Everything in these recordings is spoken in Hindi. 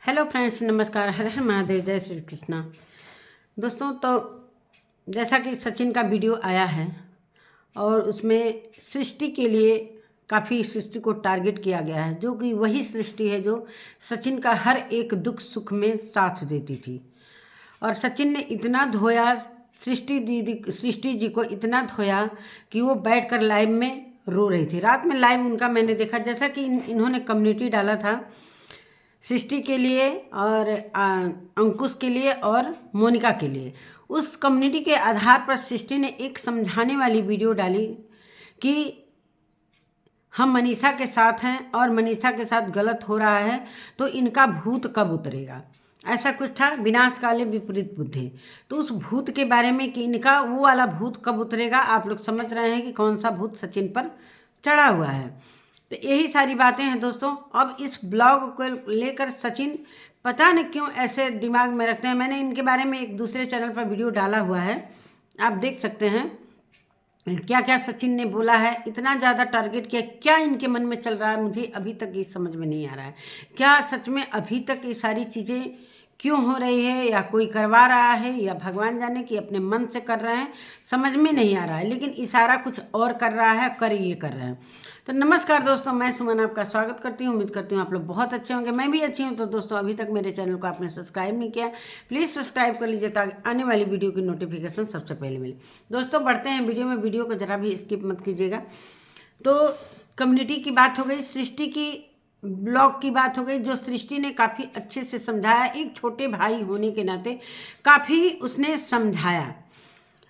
हेलो फ्रेंड्स, नमस्कार। हर हर महादेव, जय श्री कृष्णा। दोस्तों, तो जैसा कि सचिन का वीडियो आया है और उसमें सृष्टि के लिए काफ़ी सृष्टि को टारगेट किया गया है, जो कि वही सृष्टि है जो सचिन का हर एक दुख सुख में साथ देती थी। और सचिन ने इतना धोया सृष्टि जी को, इतना धोया कि वो बैठकर लाइव में रो रही थी। रात में लाइव उनका मैंने देखा, जैसा कि इन्होंने कम्युनिटी डाला था सृष्टि के लिए और अंकुश के लिए और मोनिका के लिए। उस कम्युनिटी के आधार पर सृष्टि ने एक समझाने वाली वीडियो डाली कि हम मनीषा के साथ हैं और मनीषा के साथ गलत हो रहा है, तो इनका भूत कब उतरेगा, ऐसा कुछ था। विनाश काले विपरीत बुद्धि। तो उस भूत के बारे में कि इनका वो वाला भूत कब उतरेगा, आप लोग समझ रहे हैं कि कौन सा भूत सचिन पर चढ़ा हुआ है। तो यही सारी बातें हैं दोस्तों। अब इस ब्लॉग को लेकर सचिन पता नहीं क्यों ऐसे दिमाग में रखते हैं। मैंने इनके बारे में एक दूसरे चैनल पर वीडियो डाला हुआ है, आप देख सकते हैं क्या क्या सचिन ने बोला है। इतना ज़्यादा टारगेट किया, क्या इनके मन में चल रहा है मुझे अभी तक ये समझ में नहीं आ रहा है। क्या सच में अभी तक ये सारी चीज़ें क्यों हो रही है, या कोई करवा रहा है, या भगवान जाने कि अपने मन से कर रहे हैं, समझ में नहीं आ रहा है। लेकिन इशारा कुछ और कर रहा है, ये कर रहे हैं। तो नमस्कार दोस्तों, मैं सुमन आपका स्वागत करती हूँ। उम्मीद करती हूँ आप लोग बहुत अच्छे होंगे, मैं भी अच्छी हूँ। तो दोस्तों, अभी तक मेरे चैनल को आपने सब्सक्राइब नहीं किया, प्लीज़ सब्सक्राइब कर लीजिए ताकि आने वाली वीडियो की नोटिफिकेशन सबसे पहले मिले। दोस्तों, बढ़ते हैं वीडियो में। वीडियो को ज़रा भी स्किप मत कीजिएगा। तो कम्युनिटी की बात हो गई, सृष्टि की ब्लॉग की बात हो गई, जो सृष्टि ने काफ़ी अच्छे से समझाया। एक छोटे भाई होने के नाते काफ़ी उसने समझाया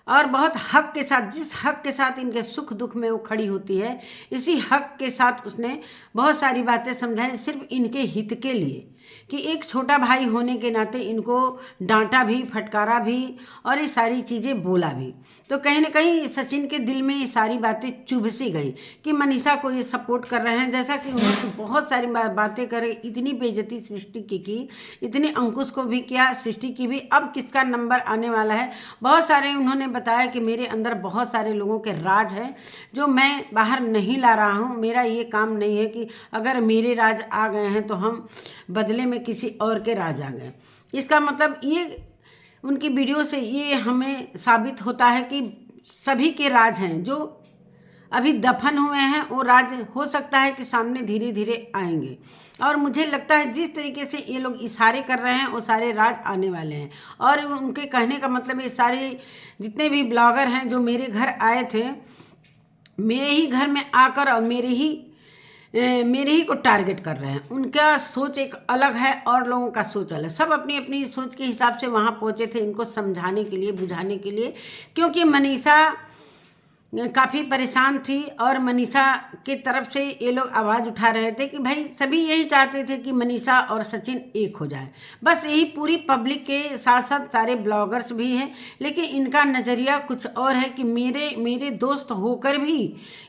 और बहुत हक के साथ, जिस हक के साथ इनके सुख दुख में वो खड़ी होती है, इसी हक के साथ उसने बहुत सारी बातें समझाई, सिर्फ इनके हित के लिए। कि एक छोटा भाई होने के नाते इनको डांटा भी, फटकारा भी और ये सारी चीज़ें बोला भी। तो कहीं ना कहीं सचिन के दिल में ये सारी बातें चुभ सी गई कि मनीषा को ये सपोर्ट कर रहे हैं। जैसा कि उन्होंने बहुत सारी बातें करे, इतनी बेइज्जती सृष्टि की, इतनी अंकुश को भी किया, सृष्टि की भी। अब किसका नंबर आने वाला है, बहुत सारे उन्होंने बताया कि मेरे अंदर बहुत सारे लोगों के राज है जो मैं बाहर नहीं ला रहा हूँ। मेरा ये काम नहीं है कि अगर मेरे राज आ गए हैं तो हम बदले में किसी और के राज आ गए। इसका मतलब ये उनकी वीडियो से ये हमें साबित होता है कि सभी के राज हैं जो अभी दफन हुए हैं, वो राज हो सकता है कि सामने धीरे धीरे आएंगे। और मुझे लगता है जिस तरीके से ये लोग इशारे कर रहे हैं वो सारे राज आने वाले हैं। और उनके कहने का मतलब ये सारे जितने भी ब्लॉगर हैं जो मेरे घर आए थे, मेरे ही घर में आकर और मेरे ही को टारगेट कर रहे हैं। उनका सोच एक अलग है और लोगों का सोच अलग। सब अपनी अपनी सोच के हिसाब से वहाँ पहुँचे थे इनको समझाने के लिए, बुझाने के लिए। क्योंकि मनीषा काफ़ी परेशान थी और मनीषा की तरफ से ये लोग आवाज़ उठा रहे थे कि भाई सभी यही चाहते थे कि मनीषा और सचिन एक हो जाए। बस यही पूरी पब्लिक के साथ साथ सारे ब्लॉगर्स भी हैं। लेकिन इनका नज़रिया कुछ और है कि मेरे दोस्त होकर भी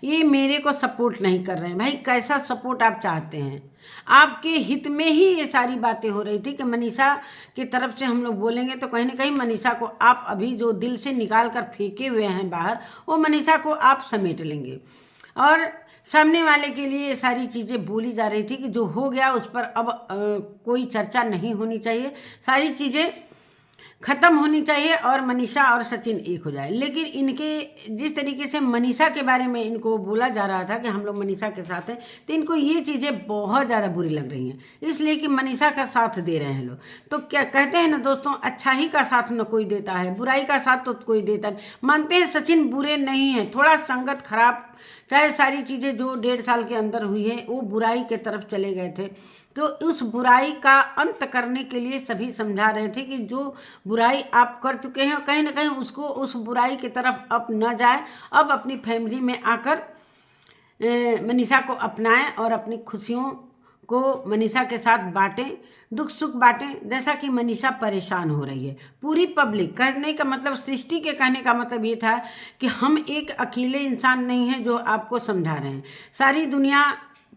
ये मेरे को सपोर्ट नहीं कर रहे हैं। भाई कैसा सपोर्ट आप चाहते हैं? आपके हित में ही ये सारी बातें हो रही थी कि मनीषा की तरफ से हम लोग बोलेंगे तो कहीं ना कहीं मनीषा को आप अभी जो दिल से निकाल कर फेंके हुए हैं बाहर, वो मनीषा को आप समेट लेंगे। और सामने वाले के लिए ये सारी चीज़ें बोली जा रही थी कि जो हो गया उस पर अब कोई चर्चा नहीं होनी चाहिए, सारी चीज़ें खत्म होनी चाहिए और मनीषा और सचिन एक हो जाए। लेकिन इनके जिस तरीके से मनीषा के बारे में इनको बोला जा रहा था कि हम लोग मनीषा के साथ हैं, तो इनको ये चीज़ें बहुत ज़्यादा बुरी लग रही हैं, इसलिए कि मनीषा का साथ दे रहे हैं लोग। तो क्या कहते हैं ना दोस्तों, अच्छा ही का साथ न कोई देता है, बुराई का साथ तो कोई देता नहीं। मानते हैं सचिन बुरे नहीं हैं, थोड़ा संगत खराब, चाहे सारी चीज़ें जो 1.5 साल के अंदर हुई है वो बुराई के तरफ चले गए थे। तो उस बुराई का अंत करने के लिए सभी समझा रहे थे कि जो बुराई आप कर चुके हैं कहीं ना कहीं उसको, उस बुराई की तरफ अब न जाए, अब अपनी फैमिली में आकर मनीषा को अपनाएं और अपनी खुशियों को मनीषा के साथ बांटें, दुख सुख बांटें। जैसा कि मनीषा परेशान हो रही है, पूरी पब्लिक, कहने का मतलब सृष्टि के कहने का मतलब ये था कि हम एक अकेले इंसान नहीं हैं जो आपको समझा रहे हैं। सारी दुनिया,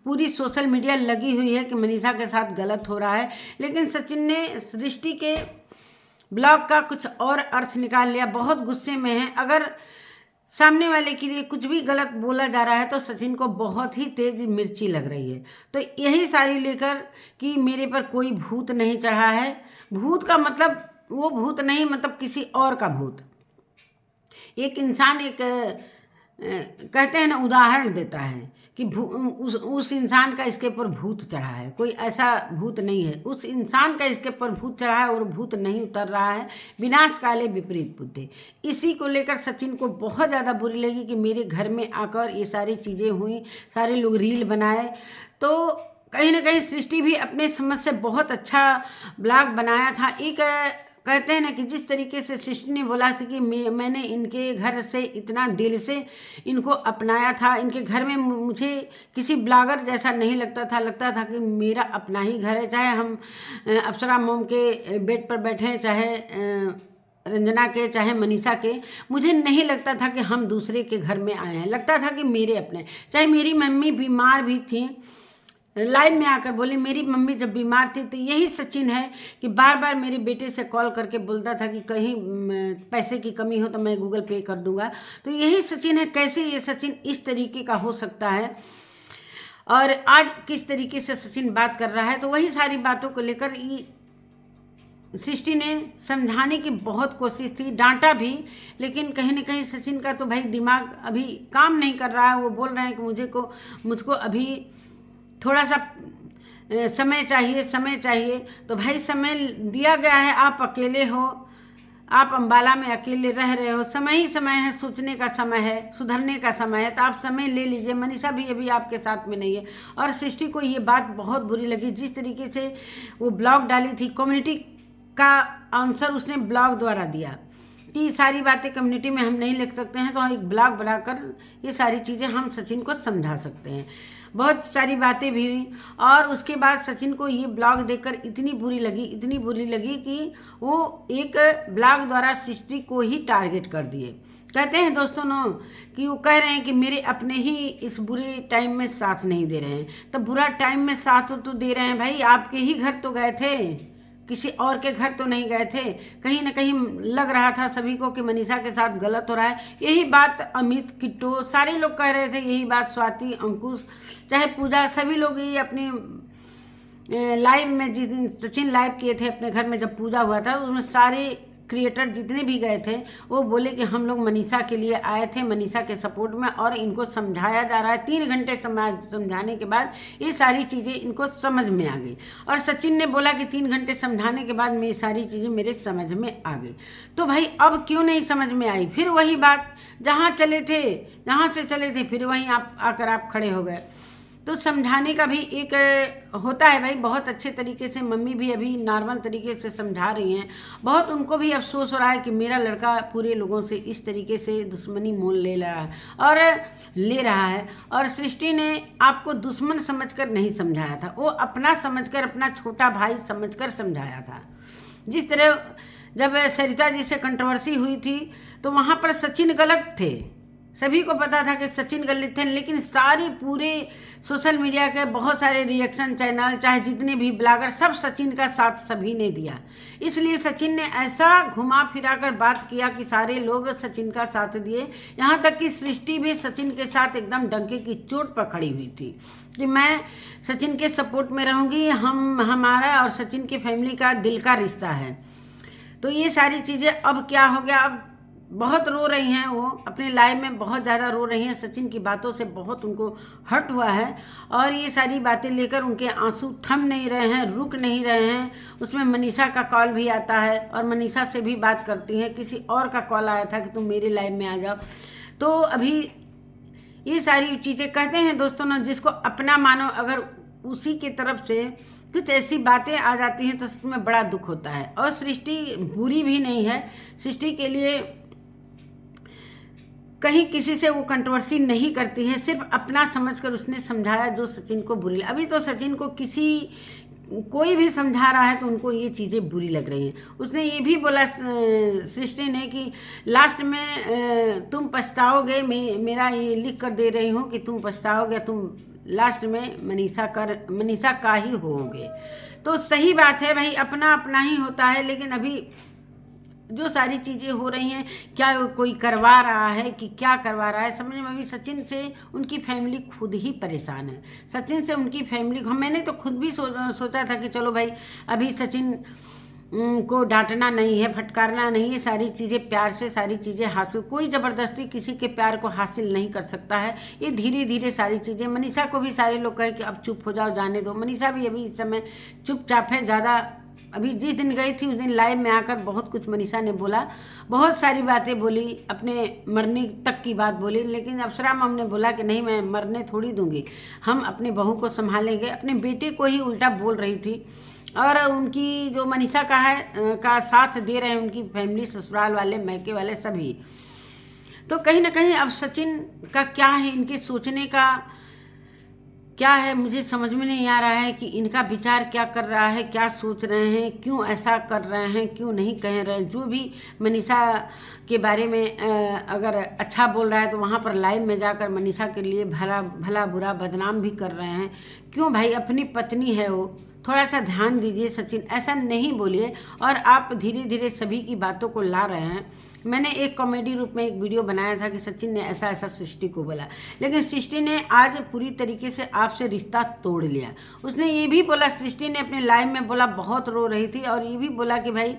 पूरी सोशल मीडिया लगी हुई है कि मनीषा के साथ गलत हो रहा है। लेकिन सचिन ने सृष्टि के ब्लॉग का कुछ और अर्थ निकाल लिया, बहुत गुस्से में है। अगर सामने वाले के लिए कुछ भी गलत बोला जा रहा है तो सचिन को बहुत ही तेज मिर्ची लग रही है। तो यही सारी लेकर कि मेरे पर कोई भूत नहीं चढ़ा है। भूत का मतलब वो भूत नहीं, मतलब किसी और का भूत। एक इंसान एक कहते हैं ना, उदाहरण देता है कि उस इंसान का इसके ऊपर भूत चढ़ा है। कोई ऐसा भूत नहीं है, उस इंसान का इसके ऊपर भूत चढ़ा है और भूत नहीं उतर रहा है। विनाश काले विपरीत बुद्धि, इसी को लेकर सचिन को बहुत ज़्यादा बुरी लगी कि मेरे घर में आकर ये सारी चीज़ें हुई, सारे लोग रील बनाए। तो कहीं ना कहीं सृष्टि भी अपने समझ से बहुत अच्छा ब्लॉग बनाया था। एक कहते हैं ना कि जिस तरीके से सृष्टि ने बोला था कि मैंने इनके घर से इतना दिल से इनको अपनाया था, इनके घर में मुझे किसी ब्लॉगर जैसा नहीं लगता था कि मेरा अपना ही घर है। चाहे हम अप्सरा मोम के बेड पर बैठे हैं, चाहे रंजना के, चाहे मनीषा के, मुझे नहीं लगता था कि हम दूसरे के घर में आए हैं। लगता था कि मेरे अपने। चाहे मेरी मम्मी बीमार भी थी, लाइव में आकर बोली मेरी मम्मी जब बीमार थी, तो यही सचिन है कि बार बार मेरे बेटे से कॉल करके बोलता था कि कहीं पैसे की कमी हो तो मैं गूगल पे कर दूंगा। तो यही सचिन है। कैसे ये सचिन इस तरीके का हो सकता है और आज किस तरीके से सचिन बात कर रहा है। तो वही सारी बातों को लेकर सृष्टि ने समझाने की बहुत कोशिश थी, डांटा भी, लेकिन कहीं ना कहीं सचिन का तो भाई दिमाग अभी काम नहीं कर रहा है। वो बोल रहे हैं कि मुझको अभी थोड़ा सा समय चाहिए। तो भाई समय दिया गया है, आप अकेले हो, आप अंबाला में अकेले रह रहे हो, समय ही समय है, सोचने का समय है, सुधरने का समय है, तो आप समय ले लीजिए। मनीषा भी अभी आपके साथ में नहीं है। और सृष्टि को ये बात बहुत बुरी लगी, जिस तरीके से वो ब्लॉग डाली थी, कम्युनिटी का आंसर उसने ब्लॉग द्वारा दिया कि सारी बातें कम्युनिटी में हम नहीं लिख सकते हैं, तो हम एक ब्लॉग बनाकर ये सारी चीज़ें हम सचिन को समझा सकते हैं। बहुत सारी बातें भी हुई और उसके बाद सचिन को ये ब्लॉग देखकर इतनी बुरी लगी कि वो एक ब्लॉग द्वारा सृष्टि को ही टारगेट कर दिए। कहते हैं दोस्तों कि वो कह रहे हैं कि मेरे अपने ही इस बुरे टाइम में साथ नहीं दे रहे हैं। तो बुरा टाइम में साथ तो दे रहे हैं भाई, आपके ही घर तो गए थे, किसी और के घर तो नहीं गए थे। कहीं ना कहीं लग रहा था सभी को कि मनीषा के साथ गलत हो रहा है। यही बात अमित, किट्टो, सारे लोग कह रहे थे, यही बात स्वाति, अंकुश, चाहे पूजा, सभी लोग ये अपने लाइव में, जिस दिन सचिन लाइव किए थे अपने घर में जब पूजा हुआ था, उसमें सारे क्रिएटर जितने भी गए थे वो बोले कि हम लोग मनीषा के लिए आए थे, मनीषा के सपोर्ट में, और इनको समझाया जा रहा है। 3 घंटे समझाने के बाद ये सारी चीज़ें इनको समझ में आ गई। और सचिन ने बोला कि 3 घंटे समझाने के बाद ये सारी चीज़ें मेरे समझ में आ गई। तो भाई अब क्यों नहीं समझ में आई? फिर वही बात, जहाँ से चले थे फिर वहीं आप आकर आप खड़े हो गए। तो समझाने का भी एक होता है भाई, बहुत अच्छे तरीके से मम्मी भी अभी नॉर्मल तरीके से समझा रही हैं। बहुत उनको भी अफसोस हो रहा है कि मेरा लड़का पूरे लोगों से इस तरीके से दुश्मनी मोल ले रहा है। और सृष्टि ने आपको दुश्मन समझकर नहीं समझाया था, वो अपना समझकर, अपना छोटा भाई समझकर समझाया था। जिस तरह जब सरिता जी से कंट्रोवर्सी हुई थी तो वहाँ पर सचिन गलत थे, सभी को पता था कि सचिन गलत थे, लेकिन सारे पूरे सोशल मीडिया के बहुत सारे रिएक्शन चैनल, चाहे जितने भी ब्लॉगर, सब सचिन का साथ सभी ने दिया। इसलिए सचिन ने ऐसा घुमा फिरा कर बात किया कि सारे लोग सचिन का साथ दिए। यहाँ तक कि सृष्टि भी सचिन के साथ एकदम डंके की चोट पर खड़ी हुई थी कि मैं सचिन के सपोर्ट में रहूँगी, हमारा और सचिन की फैमिली का दिल का रिश्ता है। तो ये सारी चीज़ें अब क्या हो गया, अब बहुत रो रही हैं, वो अपने लाइव में बहुत ज़्यादा रो रही हैं। सचिन की बातों से बहुत उनको हर्ट हुआ है और ये सारी बातें लेकर उनके आंसू थम नहीं रहे हैं, रुक नहीं रहे हैं। उसमें मनीषा का कॉल भी आता है और मनीषा से भी बात करती हैं। किसी और का कॉल आया था कि तुम मेरे लाइव में आ जाओ। तो अभी ये सारी चीज़ें कहते हैं दोस्तों ना, जिसको अपना मानो, अगर उसी की तरफ से कुछ ऐसी बातें आ जाती हैं तो उसमें बड़ा दुख होता है। और सृष्टि बुरी भी नहीं है, सृष्टि के लिए कहीं किसी से वो कंट्रोवर्सी नहीं करती है, सिर्फ अपना समझकर उसने समझाया जो सचिन को बुरी। अभी तो सचिन को कोई भी समझा रहा है तो उनको ये चीज़ें बुरी लग रही हैं। उसने ये भी बोला सृष्टि ने कि लास्ट में तुम पछताओगे, मेरा ये लिख कर दे रही हूँ कि तुम पछताओगे, तुम लास्ट में मनीषा का ही होगे। तो सही बात है भाई, अपना अपना ही होता है। लेकिन अभी जो सारी चीज़ें हो रही हैं, क्या कोई करवा रहा है कि क्या करवा रहा है समझ में। अभी सचिन से उनकी फैमिली खुद ही परेशान है। सचिन से उनकी फैमिली, मैंने तो खुद भी सोचा था कि चलो भाई अभी सचिन को डांटना नहीं है, फटकारना नहीं है, सारी चीज़ें प्यार से सारी चीज़ें हासिल, कोई ज़बरदस्ती किसी के प्यार को हासिल नहीं कर सकता है। ये धीरे धीरे सारी चीज़ें, मनीषा को भी सारे लोग कहे कि अब चुप हो जाओ, जाने दो। मनीषा भी अभी इस समय चुपचाप है, ज़्यादा अभी जिस दिन गई थी उस दिन लाइव में आकर बहुत कुछ मनीषा ने बोला, बहुत सारी बातें बोली, अपने मरने तक की बात बोली। लेकिन अप्सरा मम ने बोला कि नहीं, मैं मरने थोड़ी दूंगी, हम अपने बहू को संभालेंगे। अपने बेटे को ही उल्टा बोल रही थी। और उनकी जो मनीषा का है का साथ दे रहे हैं उनकी फैमिली, ससुराल वाले, मैके वाले सभी। तो कहीं ना कहीं अब सचिन का क्या है, इनके सोचने का क्या है, मुझे समझ में नहीं आ रहा है कि इनका विचार क्या कर रहा है, क्या सोच रहे हैं, क्यों ऐसा कर रहे हैं, क्यों नहीं कह रहे हैं। जो भी मनीषा के बारे में अगर अच्छा बोल रहा है तो वहाँ पर लाइव में जाकर मनीषा के लिए भला बुरा बदनाम भी कर रहे हैं। क्यों भाई, अपनी पत्नी है वो, थोड़ा सा ध्यान दीजिए सचिन, ऐसा नहीं बोलिए। और आप धीरे धीरे सभी की बातों को ला रहे हैं। मैंने एक कॉमेडी रूप में एक वीडियो बनाया था कि सचिन ने ऐसा ऐसा सृष्टि को बोला, लेकिन सृष्टि ने आज पूरी तरीके से आपसे रिश्ता तोड़ लिया। उसने ये भी बोला, सृष्टि ने अपने लाइव में बोला, बहुत रो रही थी, और ये भी बोला कि भाई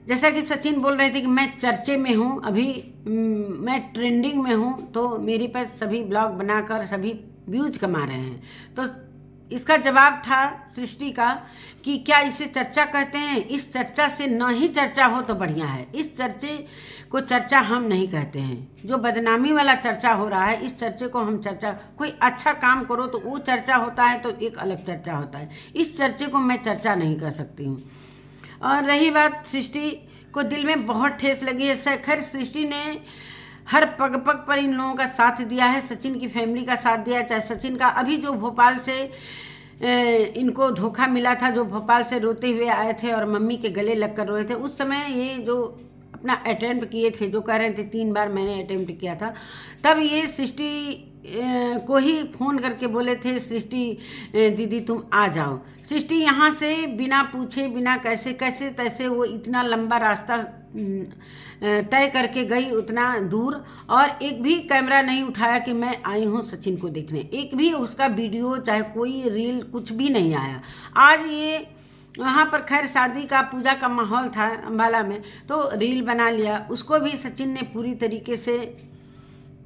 जैसा कि सचिन बोल रहे थे कि मैं चर्चे में हूँ, अभी मैं ट्रेंडिंग में हूँ, तो मेरे पर सभी ब्लॉग बनाकर सभी व्यूज कमा रहे हैं। तो इसका जवाब था सृष्टि का कि क्या इसे चर्चा कहते हैं? इस चर्चा से न ही चर्चा हो तो बढ़िया है। इस चर्चे को चर्चा हम नहीं कहते हैं। जो बदनामी वाला चर्चा हो रहा है, इस चर्चे को हम चर्चा, कोई अच्छा काम करो तो वो चर्चा होता है, तो एक अलग चर्चा होता है। इस चर्चे को मैं चर्चा नहीं कर सकती हूँ। और रही बात, सृष्टि को दिल में बहुत ठेस लगी है। खैर, सृष्टि ने हर पग पग पर इन लोगों का साथ दिया है, सचिन की फैमिली का साथ दिया है। चाहे सचिन का अभी जो भोपाल से इनको धोखा मिला था, जो भोपाल से रोते हुए आए थे और मम्मी के गले लगकर रोए थे, उस समय ये जो अपना अटेम्प्ट किए थे, जो कह रहे थे 3 बार मैंने अटेम्प्ट किया था, तब ये सृष्टि को ही फ़ोन करके बोले थे, सृष्टि दीदी तुम आ जाओ। सृष्टि यहाँ से बिना पूछे, बिना कैसे तैसे वो इतना लंबा रास्ता तय करके गई, उतना दूर, और एक भी कैमरा नहीं उठाया कि मैं आई हूँ सचिन को देखने। एक भी उसका वीडियो, चाहे कोई रील, कुछ भी नहीं आया। आज ये वहाँ पर खैर शादी का, पूजा का माहौल था अम्बाला में, तो रील बना लिया। उसको भी सचिन ने पूरी तरीके से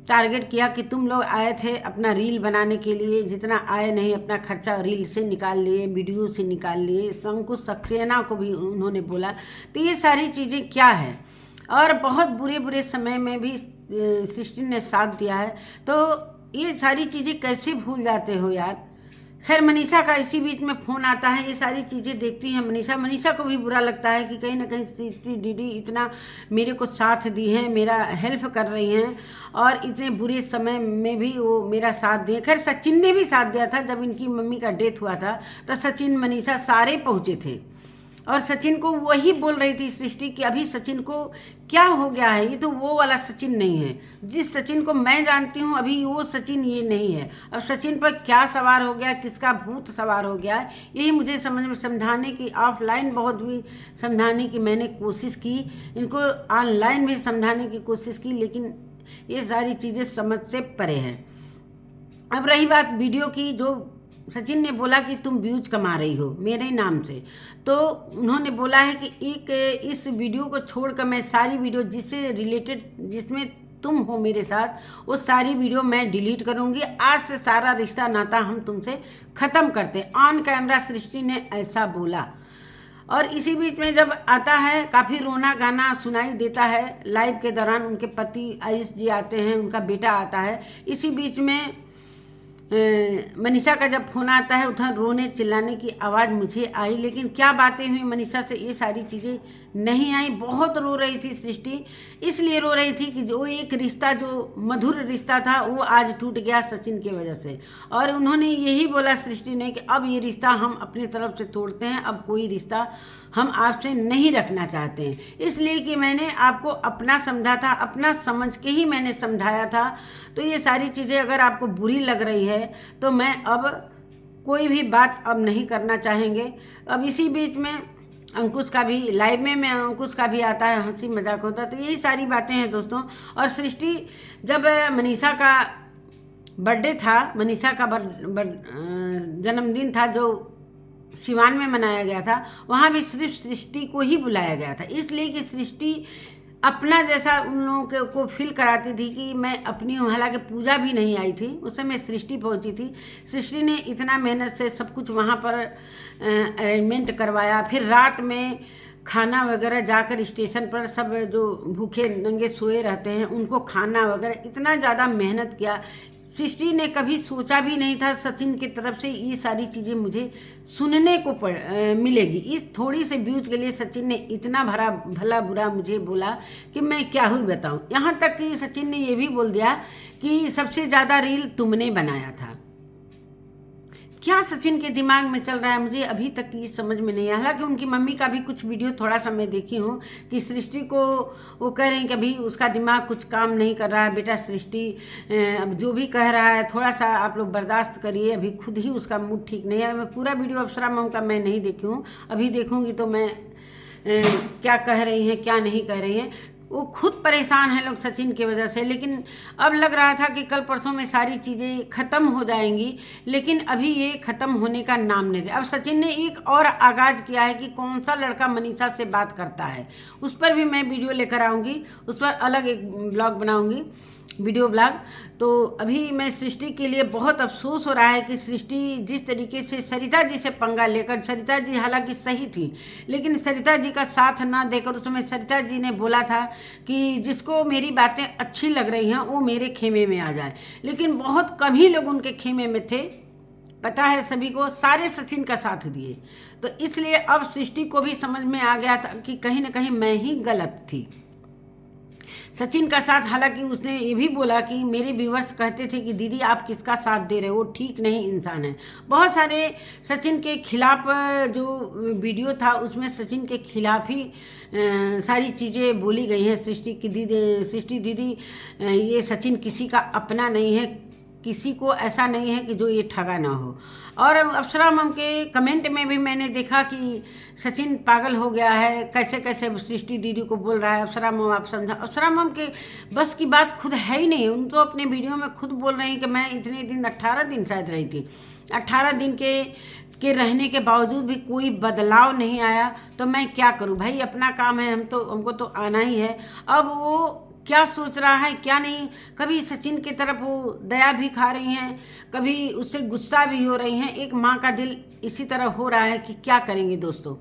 टारगेट किया कि तुम लोग आए थे अपना रील बनाने के लिए, जितना आए नहीं, अपना खर्चा रील से निकाल लिए, वीडियो से निकाल लिए। अंकुश सक्सेना को भी उन्होंने बोला। तो ये सारी चीज़ें क्या है, और बहुत बुरे बुरे समय में भी सृष्टि ने साथ दिया है। तो ये सारी चीज़ें कैसे भूल जाते हो यार। खैर, मनीषा का इसी बीच में फ़ोन आता है, ये सारी चीज़ें देखती है मनीषा को भी बुरा लगता है कि कहीं ना कहीं सृष्टि दीदी इतना मेरे को साथ दी है, मेरा हेल्प कर रही हैं, और इतने बुरे समय में भी वो मेरा साथ दिए। खैर, सचिन ने भी साथ दिया था। जब इनकी मम्मी का डेथ हुआ था तो सचिन, मनीषा सारे पहुँचे थे, और सचिन को वही बोल रही थी सृष्टि कि अभी सचिन को क्या हो गया है, ये तो वो वाला सचिन नहीं है। जिस सचिन को मैं जानती हूँ अभी वो सचिन ये नहीं है। अब सचिन पर क्या सवार हो गया, किसका भूत सवार हो गया है, यही मुझे समझाने की, ऑफलाइन बहुत भी समझाने की मैंने कोशिश की, इनको ऑनलाइन भी समझाने की कोशिश की, लेकिन ये सारी चीज़ें समझ से परे हैं। अब रही बात वीडियो की, जो सचिन ने बोला कि तुम व्यूज कमा रही हो मेरे नाम से, तो उन्होंने बोला है कि एक इस वीडियो को छोड़कर मैं सारी वीडियो जिससे रिलेटेड, जिसमें तुम हो मेरे साथ, वो सारी वीडियो मैं डिलीट करूंगी। आज से सारा रिश्ता नाता हम तुमसे ख़त्म करते। ऑन कैमरा सृष्टि ने ऐसा बोला। और इसी बीच में जब आता है, काफ़ी रोना गाना सुनाई देता है लाइव के दौरान। उनके पति आयुष जी आते हैं, उनका बेटा आता है। इसी बीच में मनीषा का जब फोन आता है, उधर रोने चिल्लाने की आवाज़ मुझे आई, लेकिन क्या बातें हुई मनीषा से ये सारी चीज़ें नहीं आई। बहुत रो रही थी सृष्टि, इसलिए रो रही थी कि जो एक रिश्ता, जो मधुर रिश्ता था, वो आज टूट गया सचिन की वजह से। और उन्होंने यही बोला सृष्टि ने कि अब ये रिश्ता हम अपनी तरफ से तोड़ते हैं, अब कोई रिश्ता हम आपसे नहीं रखना चाहते हैं। इसलिए कि मैंने आपको अपना समझा था, अपना समझ के ही मैंने समझाया था। तो ये सारी चीज़ें अगर आपको बुरी लग रही है तो मैं अब कोई भी बात अब नहीं करना चाहेंगे। अब इसी बीच में अंकुश का भी लाइव में अंकुश का भी आता है, हंसी मजाक होता है। तो यही सारी बातें हैं दोस्तों। और सृष्टि जब मनीषा का बर्थडे था, मनीषा का जन्मदिन था जो सिवान में मनाया गया था, वहाँ भी सिर्फ सृष्टि को ही बुलाया गया था, इसलिए कि सृष्टि अपना जैसा उन लोगों को फील कराती थी कि मैं अपनी, हालांकि पूजा भी नहीं आई थी उस समय, सृष्टि पहुंची थी। सृष्टि ने इतना मेहनत से सब कुछ वहाँ पर अरेंजमेंट करवाया, फिर रात में खाना वगैरह जाकर स्टेशन पर सब जो भूखे नंगे सोए रहते हैं उनको खाना वगैरह, इतना ज़्यादा मेहनत किया। सृष्टि ने कभी सोचा भी नहीं था सचिन की तरफ से ये सारी चीज़ें मुझे सुनने को मिलेगी। इस थोड़ी से व्यूज के लिए सचिन ने इतना भला बुरा मुझे बोला कि मैं क्या ही बताऊं। यहाँ तक कि सचिन ने ये भी बोल दिया कि सबसे ज़्यादा रील तुमने बनाया था। क्या सचिन के दिमाग में चल रहा है मुझे अभी तक ये समझ में नहीं आया। हालांकि उनकी मम्मी का भी कुछ वीडियो थोड़ा सा मैं देखी हूँ कि सृष्टि को वो कह रहे हैं कि अभी उसका दिमाग कुछ काम नहीं कर रहा है। बेटा सृष्टि अब जो भी कह रहा है थोड़ा सा आप लोग बर्दाश्त करिए, अभी खुद ही उसका मूड ठीक नहीं है। मैं पूरा वीडियो अप्सरा मम का मैं नहीं देखी हूँ, अभी देखूँगी तो मैं क्या कह रही हैं क्या नहीं कह रही हैं। वो खुद परेशान है लोग सचिन की वजह से, लेकिन अब लग रहा था कि कल परसों में सारी चीज़ें ख़त्म हो जाएंगी, लेकिन अभी ये ख़त्म होने का नाम नहीं। अब सचिन ने एक और आगाज़ किया है कि कौन सा लड़का मनीषा से बात करता है, उस पर भी मैं वीडियो लेकर आऊँगी, उस पर अलग एक ब्लॉग बनाऊँगी, वीडियो ब्लॉग। तो अभी मैं सृष्टि के लिए बहुत अफसोस हो रहा है कि सृष्टि जिस तरीके से सरिता जी से पंगा लेकर, सरिता जी हालांकि सही थी लेकिन सरिता जी का साथ ना देकर, उस समय सरिता जी ने बोला था कि जिसको मेरी बातें अच्छी लग रही हैं वो मेरे खेमे में आ जाए, लेकिन बहुत कम ही लोग उनके खेमे में थे, पता है सभी को, सारे सचिन का साथ दिए। तो इसलिए अब सृष्टि को भी समझ में आ गया था कि कहीं ना कहीं मैं ही गलत थी सचिन का साथ। हालांकि उसने ये भी बोला कि मेरे व्यूअर्स कहते थे कि दीदी आप किसका साथ दे रहे हो, ठीक नहीं इंसान है। बहुत सारे सचिन के खिलाफ जो वीडियो था उसमें सचिन के खिलाफ ही सारी चीज़ें बोली गई हैं। सृष्टि दीदी ये सचिन किसी का अपना नहीं है, किसी को ऐसा नहीं है कि जो ये ठगा ना हो। और अप्सरा मम के कमेंट में भी मैंने देखा कि सचिन पागल हो गया है, कैसे कैसे सृष्टि दीदी को बोल रहा है। अप्सरा मम आप समझा, अप्सरा मम के बस की बात खुद है ही नहीं। उन तो अपने वीडियो में खुद बोल रही हैं कि मैं इतने दिन 18 दिन शायद रही थी, 18 दिन के रहने के बावजूद भी कोई बदलाव नहीं आया, तो मैं क्या करूं भाई, अपना काम है, हमको तो आना ही है। अब वो क्या सोच रहा है क्या नहीं, कभी सचिन की तरफ वो दया भी खा रही हैं, कभी उससे गुस्सा भी हो रही हैं। एक माँ का दिल इसी तरह हो रहा है कि क्या करेंगे दोस्तों।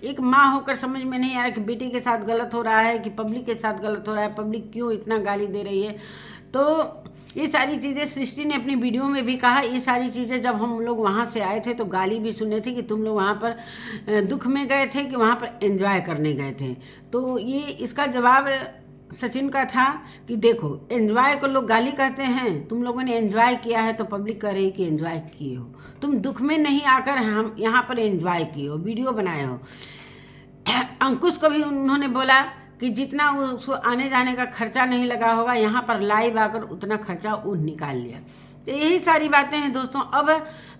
एक माँ होकर समझ में नहीं आ रहा कि बेटी के साथ गलत हो रहा है कि पब्लिक के साथ गलत हो रहा है, पब्लिक क्यों इतना गाली दे रही है। तो ये सारी चीज़ें सृष्टि ने अपनी वीडियो में भी कहा, ये सारी चीज़ें जब हम लोग वहाँ से आए थे तो गाली भी सुने थे कि तुम लोग वहाँ पर दुख में गए थे कि वहाँ पर एंजॉय करने गए थे। तो ये इसका जवाब सचिन का था कि देखो एंजॉय को लोग गाली कहते हैं, तुम लोगों ने एंजॉय किया है तो पब्लिक कह रही है कि एंजॉय किए हो, तुम दुख में नहीं आकर हम यहाँ पर एंजॉय किए हो, वीडियो बनाए हो। अंकुश को भी उन्होंने बोला कि जितना उसको आने जाने का खर्चा नहीं लगा होगा, यहाँ पर लाइव आकर उतना खर्चा वो निकाल लिया। तो यही सारी बातें हैं दोस्तों। अब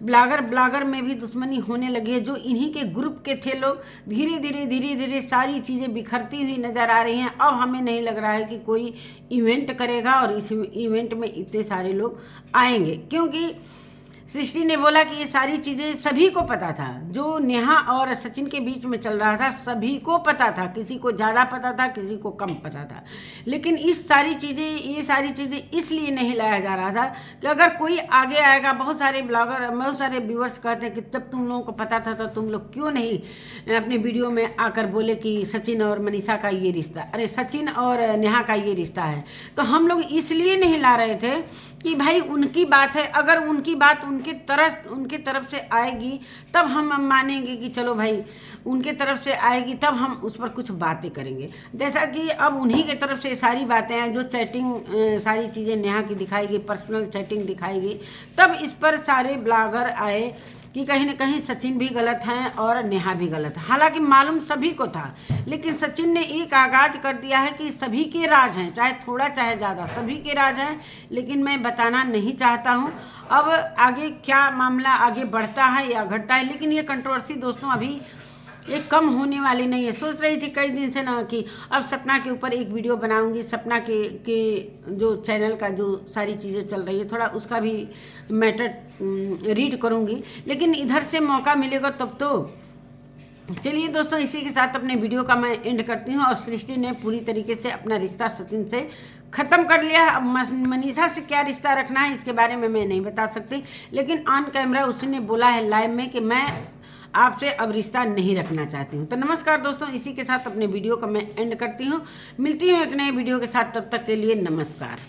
ब्लॉगर में भी दुश्मनी होने लगी है। जो इन्हीं के ग्रुप के थे लोग, धीरे धीरे सारी चीज़ें बिखरती हुई नज़र आ रही हैं। अब हमें नहीं लग रहा है कि कोई इवेंट करेगा और इस इवेंट में इतने सारे लोग आएंगे, क्योंकि सृष्टि ने बोला कि ये सारी चीज़ें सभी को पता था, जो नेहा और सचिन के बीच में चल रहा था सभी को पता था, किसी को ज़्यादा पता था किसी को कम पता था। लेकिन ये सारी चीज़ें इसलिए नहीं लाया जा रहा था कि अगर कोई आगे आएगा, बहुत सारे ब्लॉगर बहुत सारे व्यूअर्स कहते हैं कि जब तुम लोगों को पता था तो तुम लोग क्यों नहीं अपने वीडियो में आकर बोले कि सचिन और मनीषा का ये रिश्ता, अरे सचिन और नेहा का ये रिश्ता है। तो हम लोग इसलिए नहीं ला रहे थे कि भाई उनकी बात है, अगर उनकी बात उनके तरफ से आएगी तब हम मानेंगे कि चलो भाई उनके तरफ से आएगी, तब हम उस पर कुछ बातें करेंगे। जैसा कि अब उन्हीं के तरफ से सारी बातें हैं, जो चैटिंग सारी चीज़ें नेहा की दिखाई गई, पर्सनल चैटिंग दिखाई गई, तब इस पर सारे ब्लॉगर आए कि कहीं ना कहीं सचिन भी गलत हैं और नेहा भी गलत है। हालांकि मालूम सभी को था, लेकिन सचिन ने एक आगाज कर दिया है कि सभी के राज हैं, चाहे थोड़ा चाहे ज़्यादा, सभी के राज हैं, लेकिन मैं बताना नहीं चाहता हूं। अब आगे क्या मामला आगे बढ़ता है या घटता है, लेकिन ये कंट्रोवर्सी दोस्तों अभी ये कम होने वाली नहीं है। सोच रही थी कई दिन से ना कि अब सपना के ऊपर एक वीडियो बनाऊंगी, सपना के जो चैनल का जो सारी चीज़ें चल रही है थोड़ा उसका भी मैटर रीड करूंगी, लेकिन इधर से मौका मिलेगा तब तो। चलिए दोस्तों, इसी के साथ अपने वीडियो का मैं एंड करती हूँ। और सृष्टि ने पूरी तरीके से अपना रिश्ता सचिन से ख़त्म कर लिया है। अब मनीषा से क्या रिश्ता रखना है इसके बारे में मैं नहीं बता सकती, लेकिन ऑन कैमरा उसने बोला है लाइव में कि मैं आपसे अब रिश्ता नहीं रखना चाहती हूँ। तो नमस्कार दोस्तों, इसी के साथ अपने वीडियो का मैं एंड करती हूँ। मिलती हूँ एक नए वीडियो के साथ, तब तक के लिए नमस्कार।